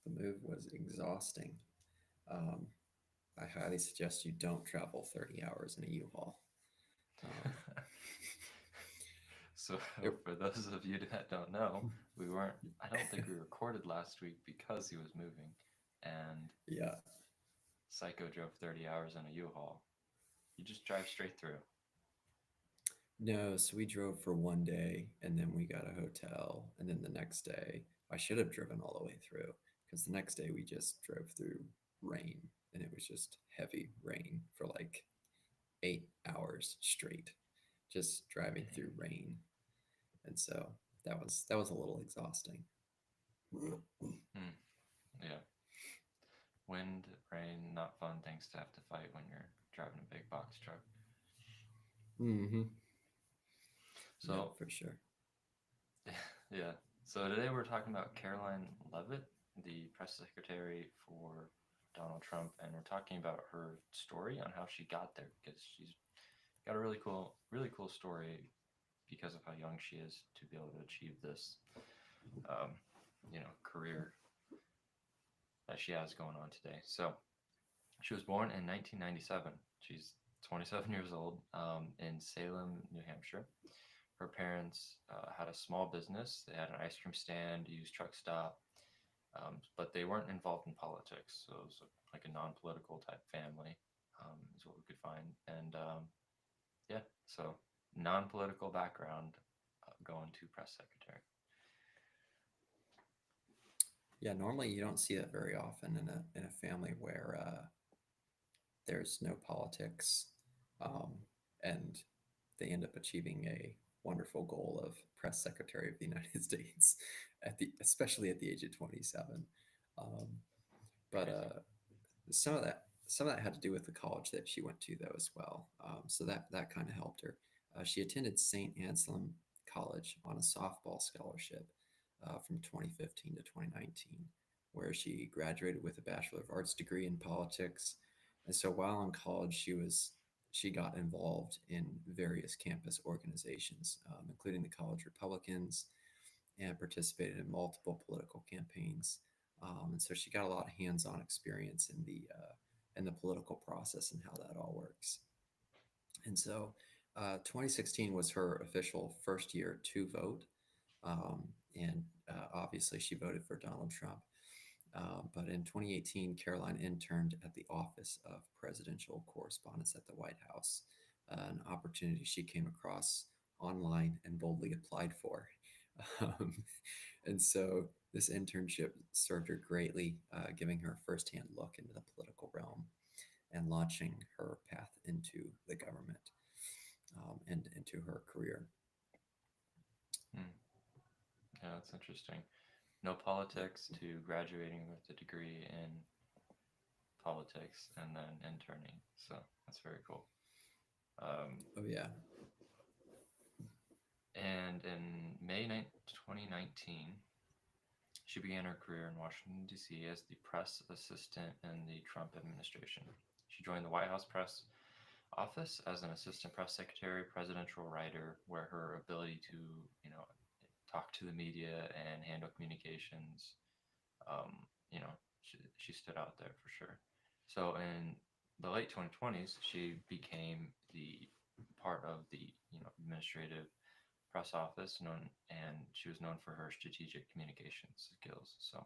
The move was exhausting. Um, I highly suggest you don't travel 30 hours in a U-Haul. Um, So, it, for those of you that don't know, we weren't, I don't think we recorded last week because he was moving, and yeah, Psycho drove 30 hours in a U-Haul. You just drive straight through. no, so we drove for one day and then we got a hotel. And then the next day, I should have driven all the way through because the next day we just drove through rain and it was just heavy rain for like 8 hours straight, just driving through Hmm. rain. And so that was a little exhausting. Hmm. Yeah. Wind, rain, not fun things to have to fight when you're driving a big box truck. Mm-hmm. Yep, So, for sure. yeah. So today we're talking about Caroline Leavitt, the press secretary for Donald Trump, and we're talking about her story on how she got there because she's got a really cool story because of how young she is to be able to achieve this, um, career that she has going on today. So she was born in 1997. She's 27 years old in Salem, New Hampshire. Her parents had a small business. They had an ice cream stand, used truck stop, but they weren't involved in politics. So it was like a non-political type family, is what we could find. And yeah, so non-political background, going to press secretary. Yeah, normally you don't see that very often in a family where there's no politics, um, and they end up achieving a wonderful goal of press secretary of the United States especially at the age of 27. Um, but Crazy. some of that had to do with the college that she went to though as well. So that kind of helped her. She attended St. Anselm College on a softball scholarship from 2015 to 2019, where she graduated with a Bachelor of Arts degree in politics. And so while in college, she got involved in various campus organizations, including the college Republicans, and participated in multiple political campaigns. And so she got a lot of hands-on experience in the political process and how that all works. And so, 2016 was her official first year to vote, and obviously she voted for Donald Trump. But in 2018, Caroline interned at the Office of Presidential Correspondence at the White House, an opportunity she came across online and boldly applied for. Um, and so this internship served her greatly, giving her a firsthand look into the political realm and launching her path into the government, and into her career. Hmm. Yeah, that's interesting. No politics to graduating with a degree in politics and then interning. So that's very cool. Um, Oh, yeah. and in May 2019, she began her career in Washington, D.C. as the press assistant in the Trump administration. She joined the White House press office as an assistant press secretary, presidential writer, where her ability to, you know, talk to the media and handle communications, um, you know, she stood out there for sure. So in the late 2020s, she became the part of the, administrative press office known, and she was known for her strategic communications skills. So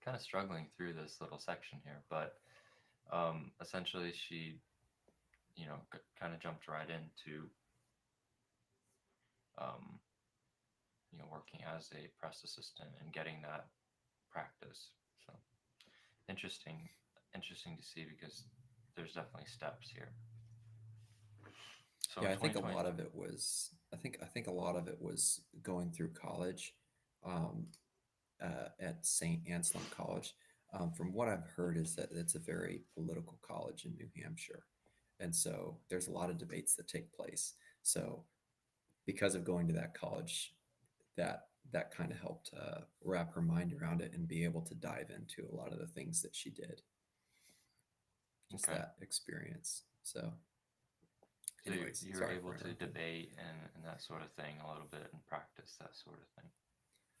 kind of struggling through this little section here, but essentially she, kind of jumped right into, um, working as a press assistant and getting that practice. So interesting, interesting to see because there's definitely steps here. So Yeah, in I think a 2020, lot of it was. I think a lot of it was going through college, um, at St. Anselm College. From what I've heard, is that it's a very political college in New Hampshire, and so there's a lot of debates that take place. So because of going to that college, that kind of helped wrap her mind around it and be able to dive into a lot of the things that she did. Just okay, that experience. So, so anyways, you're sorry able for to interrupting. debate and that sort of thing a little bit and practice that sort of thing.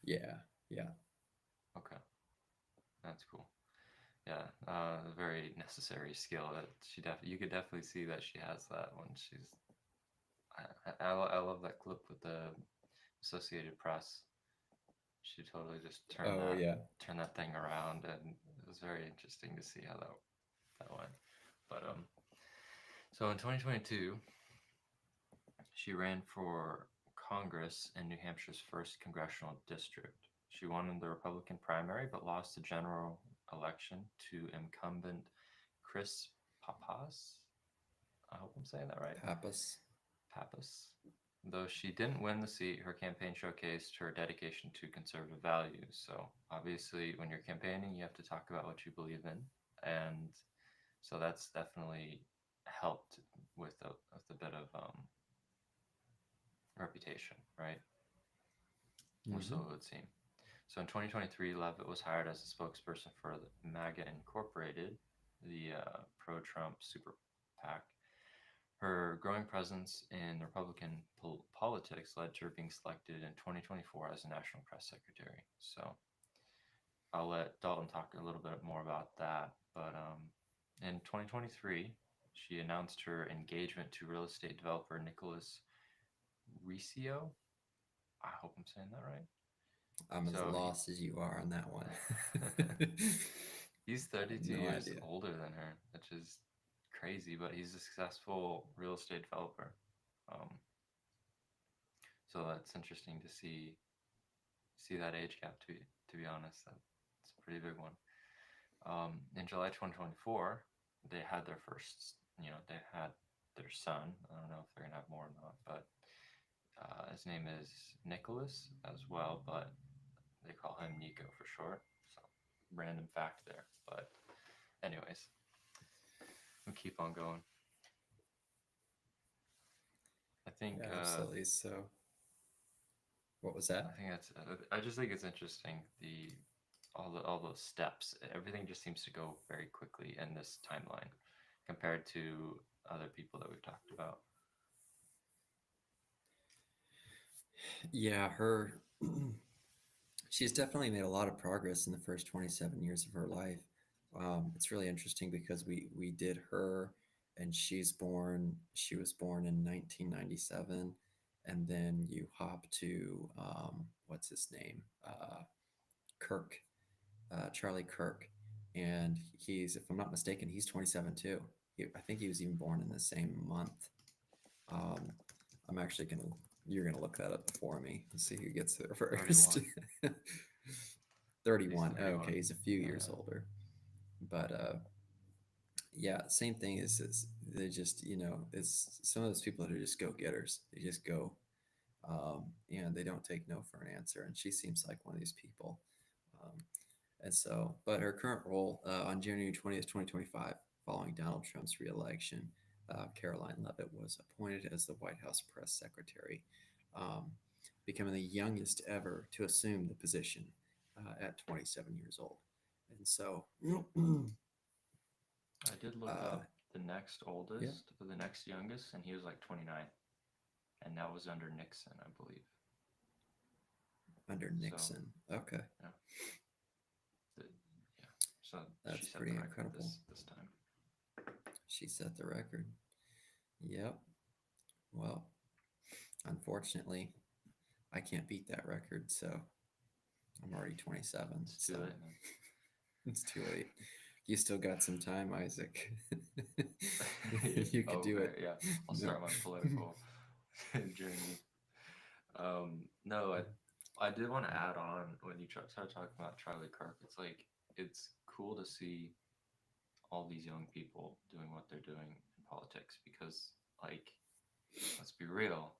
Yeah, yeah. Okay. That's cool. Yeah, a very necessary skill that you could definitely see that she has that when she's. I love that clip with the Associated Press. She totally just Oh yeah. turned that thing around, and it was very interesting to see how that went. But so in 2022, she ran for Congress in New Hampshire's first congressional district. She won in the Republican primary, but lost the general election to incumbent Chris Papas. I hope I'm saying that right. Pappas. Pappas. Though she didn't win the seat, her campaign showcased her dedication to conservative values. So obviously, when you're campaigning, you have to talk about what you believe in, and so that's definitely helped with a bit of reputation, right? Or so Mm-hmm. it would seem. So in 2023, Leavitt was hired as a spokesperson for the MAGA Incorporated, the pro-Trump super PAC. Her growing presence in Republican politics led to her being selected in 2024 as a national press secretary. So I'll let Dalton talk a little bit more about that. But in 2023, she announced her engagement to real estate developer Nicholas Riccio. I hope I'm saying that right. I'm as So lost as you are on that one. he's I have 32 no years idea. older than her, which is crazy, but he's a successful real estate developer. Um, so that's interesting to see that age gap. To be honest, that's a pretty big one. In July 2024, they had their first. They had their son. I don't know if they're gonna have more or not, but his name is Nicholas as well, but they call him Nico for short. So random fact there. But anyways, we'll keep on going. I think Yeah, absolutely. So, what was that? I just think it's interesting all those steps. Everything just seems to go very quickly in this timeline compared to other people that we've talked about. Yeah, she's definitely made a lot of progress in the first 27 years of her life. It's really interesting because we did her, and she was born in 1997, and then you hop to what's his name, Kirk, Charlie Kirk, and he's, if I'm not mistaken, he's 27 too. I think he was even born in the same month. Um, I'm actually gonna You're gonna look that up for me and see who gets there first. 31. He's 31. Oh, okay, 31. he's a few Yeah, years older. But yeah, same thing is they just, it's some of those people that are just go getters. They just go, and they don't take no for an answer. And she seems like one of these people. Um, and so, but her current role on January 20th, 2025, following Donald Trump's reelection, Caroline Leavitt was appointed as the White House press secretary, um, becoming the youngest ever to assume the position at 27 years old. And so, I did look uh, up the next yeah, oldest, the next youngest, and he was like 29, and that was under Nixon, I believe. under So Nixon. Okay, yeah, the, yeah. So she that's set the pretty record incredible. this time. She set the record. Yep. Well, unfortunately, I can't beat that record, so I'm already 27, It's too so late, man. it's too late. You still got some time, Isaac. You could Oh, do it. okay, yeah. I'll No. start my political journey. No, I did want to add on when you started talking about Charlie Kirk. It's like it's cool to see all these young people doing what they're doing in politics because, like, let's be real,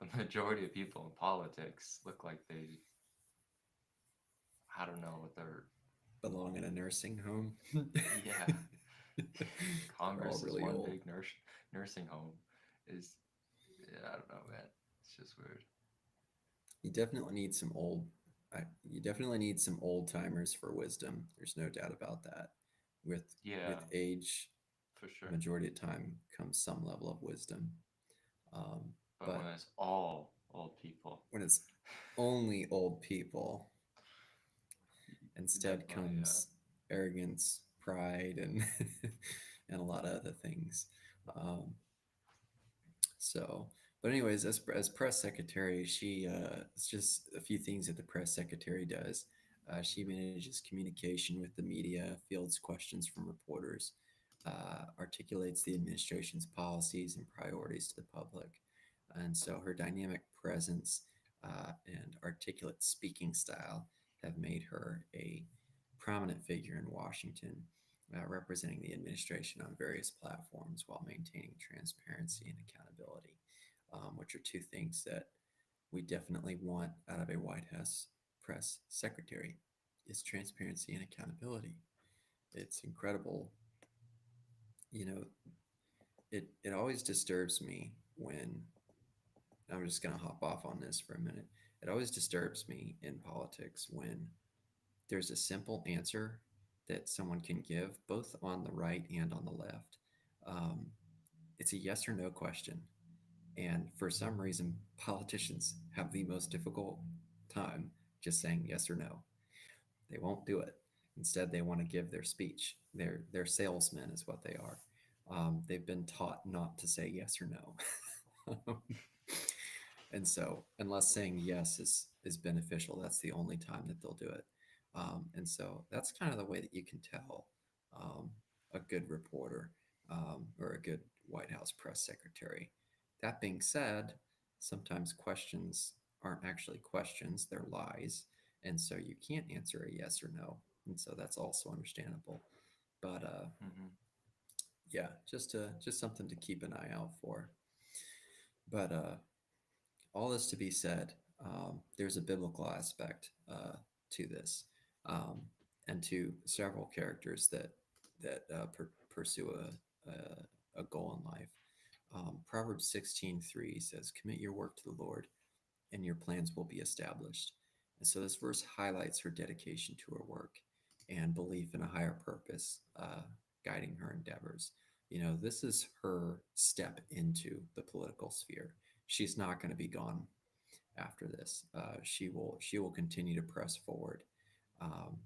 the majority of people in politics look like I don't know what they're. Belong in a nursing home. Yeah, They're all Congress is really one old. big nursing home. Is Yeah, I don't know, man. It's just weird. You definitely need some old. You definitely need some old timers for wisdom. There's no doubt about that. With Yeah, with age, for sure. majority of time comes some level of wisdom. Um, But when but it's all old people, when it's only old people, Instead Definitely, yeah. comes arrogance, pride, and and a lot of other things. Um, so, but anyways, as press secretary, she it's just a few things that the press secretary does. She manages communication with the media, fields questions from reporters, articulates the administration's policies and priorities to the public, and so her dynamic presence and articulate speaking style have made her a prominent figure in Washington, representing the administration on various platforms while maintaining transparency and accountability, which are two things that we definitely want out of a White House press secretary is transparency and accountability. It's incredible. You know, it always disturbs me when I'm just going to hop off on this for a minute. It always disturbs me in politics when there's a simple answer that someone can give, both on the right and on the left. Um, it's a yes or no question. And for some reason, politicians have the most difficult time just saying yes or no. They won't do it. Instead, they want to give their speech. They're salesmen, is what they are. They've been taught not to say yes or no. And so, unless saying yes is beneficial, that's the only time that they'll do it. And so, that's kind of the way that you can tell um, a good reporter or a good White House press secretary. That being said, sometimes questions aren't actually questions; they're lies, and so you can't answer a yes or no. And so that's also understandable. But Hmm. yeah, just something to keep an eye out for. But all this to be said, there's a biblical aspect to this, um, and to several characters that pursue a goal in life. Proverbs 16:3 says, "Commit your work to the Lord, and your plans will be established." And so this verse highlights her dedication to her work and belief in a higher purpose guiding her endeavors. You know, this is her step into the political sphere. She's not going to be gone after this. She will continue to press forward. Um,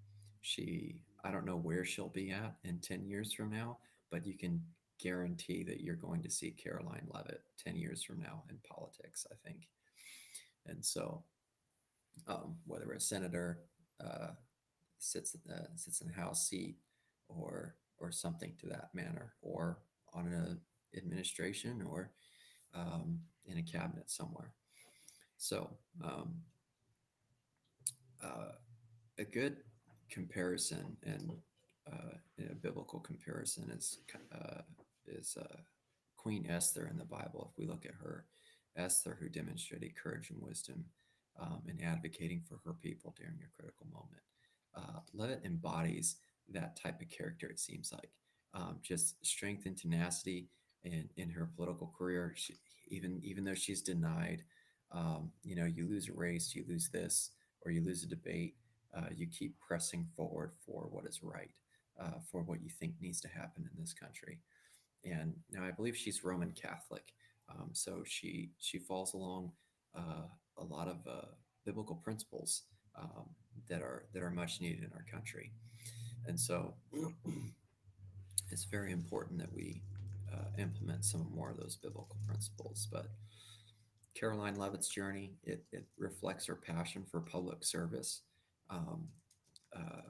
I don't know where she'll be at in 10 years from now, but you can guarantee that you're going to see Caroline Leavitt 10 years from now in politics. I think, and so whether a senator uh, sits in a House seat or something to that manner, or on an administration or in a cabinet somewhere. So uh, a good comparison and a biblical comparison is Queen Esther in the Bible. If we look at her, Esther, who demonstrated courage and wisdom in advocating for her people during a critical moment. Levitt embodies that type of character. It seems like just strength and tenacity in her political career. Even though she's denied, you lose a race, you lose this, or you lose a debate, you keep pressing forward for what is right, for what you think needs to happen in this country. And now I believe she's Roman Catholic, so she falls along a lot of biblical principles that are much needed in our country. And so it's very important that we implement some more of those biblical principles. But Caroline Levitt's journey, it reflects her passion for public service, um, uh,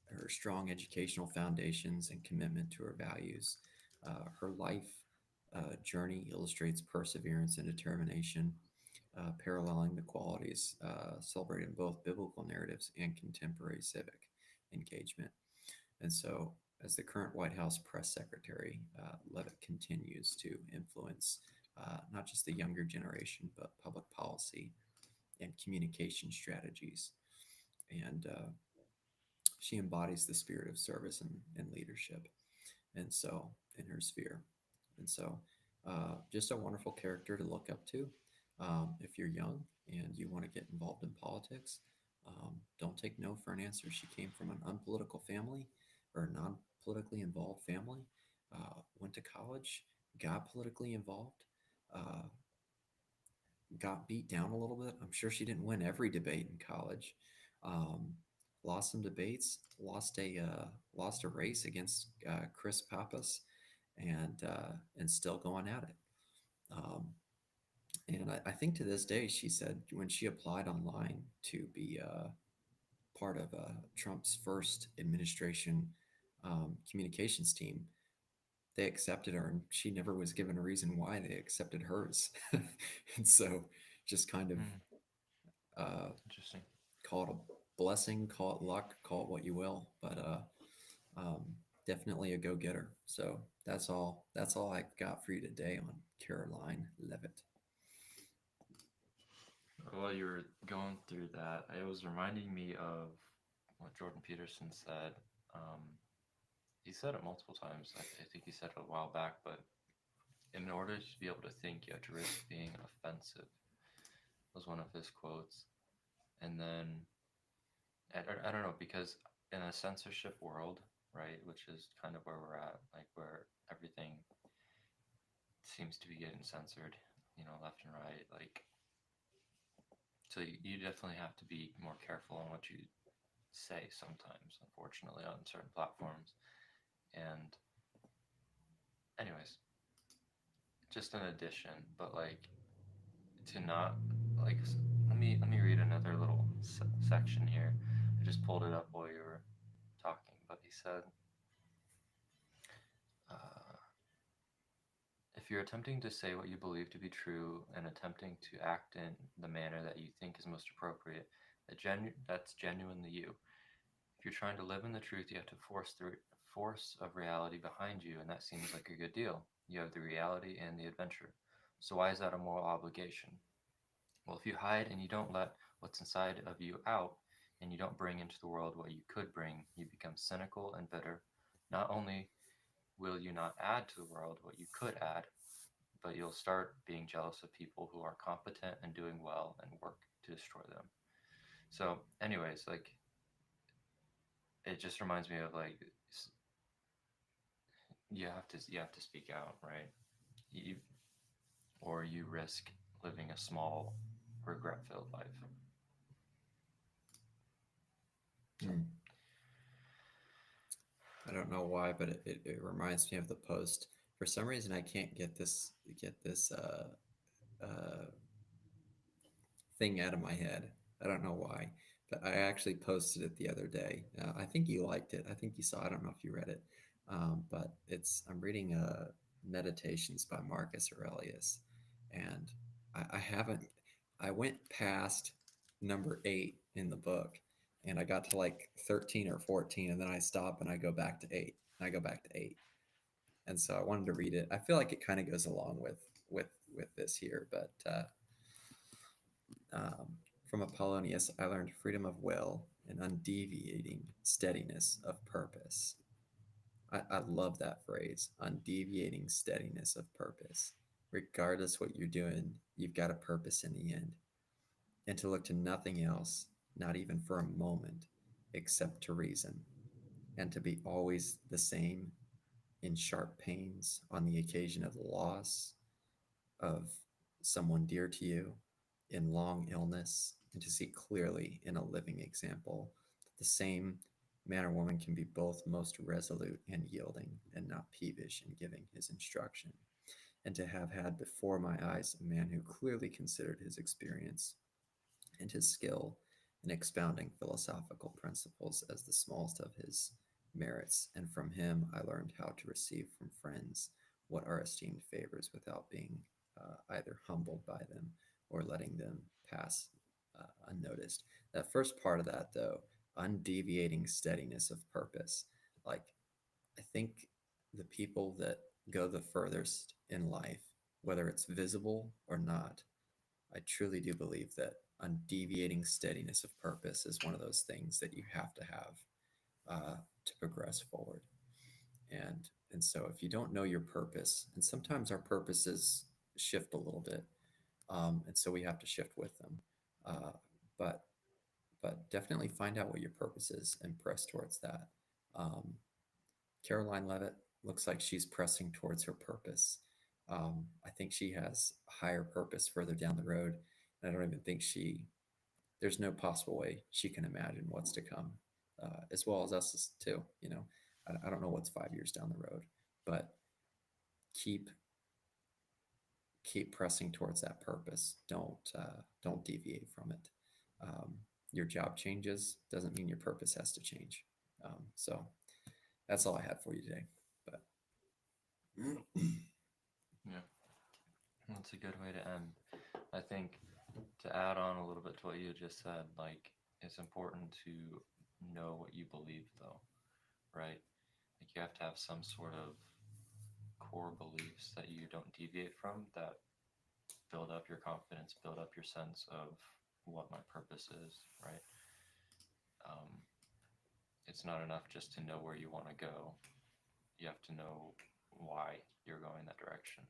her strong educational foundations and commitment to her values. Her life journey illustrates perseverance and determination, paralleling the qualities celebrated in both biblical narratives and contemporary civic engagement. And so, as the current White House press secretary, Levitt continues to influence not just the younger generation, but public policy and communication strategies. And she embodies the spirit of service and leadership. And so, in her sphere. And so, just a wonderful character to look up to. If you're young and you want to get involved in politics, don't take no for an answer. She came from an unpolitical family or a non politically involved family, went to college, got politically involved, uh, got beat down a little bit. I'm sure she didn't win every debate in college, um, lost some debates, lost a race against Chris Pappas, and still going at it. Um, and I think to this day, she said when she applied online to be part of Trump's first administration communications team, they accepted her, and she never was given a reason why they accepted hers. And so, just kind of Hmm, uh, interesting. call it a blessing, call it luck, call it what you will, but um, definitely a go getter. So that's all. That's all I got for you today on Caroline Leavitt. While you were going through that, it was reminding me of what Jordan Peterson said. Um, he said it multiple times. I think he said it a while back, but in order to be able to think, you have to risk being offensive, was one of his quotes. And then, I don't know, because in a censorship world, right, which is kind of where we're at, like where everything seems to be getting censored, left and right, like, so you definitely have to be more careful on what you say sometimes, unfortunately, on certain platforms. And, anyways, just an addition, but like to not like let me read another little section here. I just pulled it up while you were talking, but he said, uh, if you're attempting to say what you believe to be true and attempting to act in the manner that you think is most appropriate, that's genuinely you. If you're trying to live in the truth, you have to force the force of reality behind you, and that seems like a good deal. You have the reality and the adventure. So why is that a moral obligation? Well, if you hide and you don't let what's inside of you out, and you don't bring into the world what you could bring, you become cynical and bitter. Not only will you not add to the world what you could add, but you'll start being jealous of people who are competent and doing well and work to destroy them. So, anyways, like it just reminds me of like you have to speak out, right? You, or you risk living a small, regret-filled life. So, Hmm. I don't know why, but it reminds me of the post. For some reason, I can't get this uh, thing out of my head. I don't know why, but I actually posted it the other day. I think you liked it. I think you saw. I don't know if you read it, but I'm reading Meditations by Marcus Aurelius, and I haven't. I went past number 8 in the book, and I got to like 13 or 14, and then I stop and I go back to 8. And I go back to 8, and so I wanted to read it. I feel like it kind of goes along with with this here, but um, from Apollonius, I learned freedom of will and undeviating steadiness of purpose. I love that phrase, undeviating steadiness of purpose. Regardless what you're doing, you've got a purpose in the end. And to look to nothing else, not even for a moment, except to reason, and to be always the same in sharp pains on the occasion of the loss of someone dear to you, in long illness, and to see clearly in a living example that the same man or woman can be both most resolute and yielding, and not peevish in giving his instruction, and to have had before my eyes a man who clearly considered his experience and his skill in expounding philosophical principles as the smallest of his merits, and from him I learned how to receive from friends what are esteemed favors without being either humbled by them or letting them pass unnoticed. That first part of that, though, undeviating steadiness of purpose, like I think the people that go the furthest in life, whether it's visible or not, I truly do believe that undeviating steadiness of purpose is one of those things that you have to have to progress forward. And so if you don't know your purpose, and sometimes our purposes shift a little bit, and so we have to shift with them. Uh, but but definitely find out what your purpose is and press towards that. Um, Caroline Levitt looks like she's pressing towards her purpose. I think she has a higher purpose further down the road. And I don't even think there's no possible way she can imagine what's to come. as well as us too. I don't know what's 5 years down the road, but keep keep pressing towards that purpose. Don't deviate from it. Um, your job changes doesn't mean your purpose has to change. So that's all I had for you today. But Yeah, that's a good way to end. I think to add on a little bit to what you just said, like it's important to know what you believe, though, right? Like you have to have some sort of core beliefs that you don't deviate from that build up your confidence, build up your sense of what my purpose is, right? Um, it's not enough just to know where you want to go. You have to know why you're going that direction,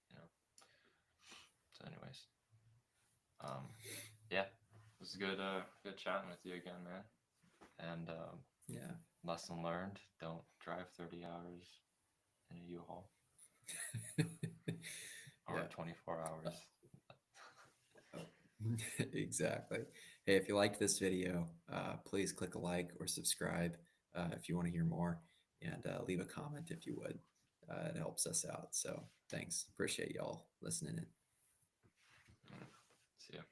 you know? So, anyways, um, yeah, it was good chatting with you again, man. And yeah. lesson learned: don't drive 30 hours in a U-Haul or Yeah. 24 hours. Exactly. Hey, if you liked this video, please click a like or subscribe if you want to hear more, and leave a comment if you would. It helps us out. So thanks. Appreciate y'all listening in. See ya.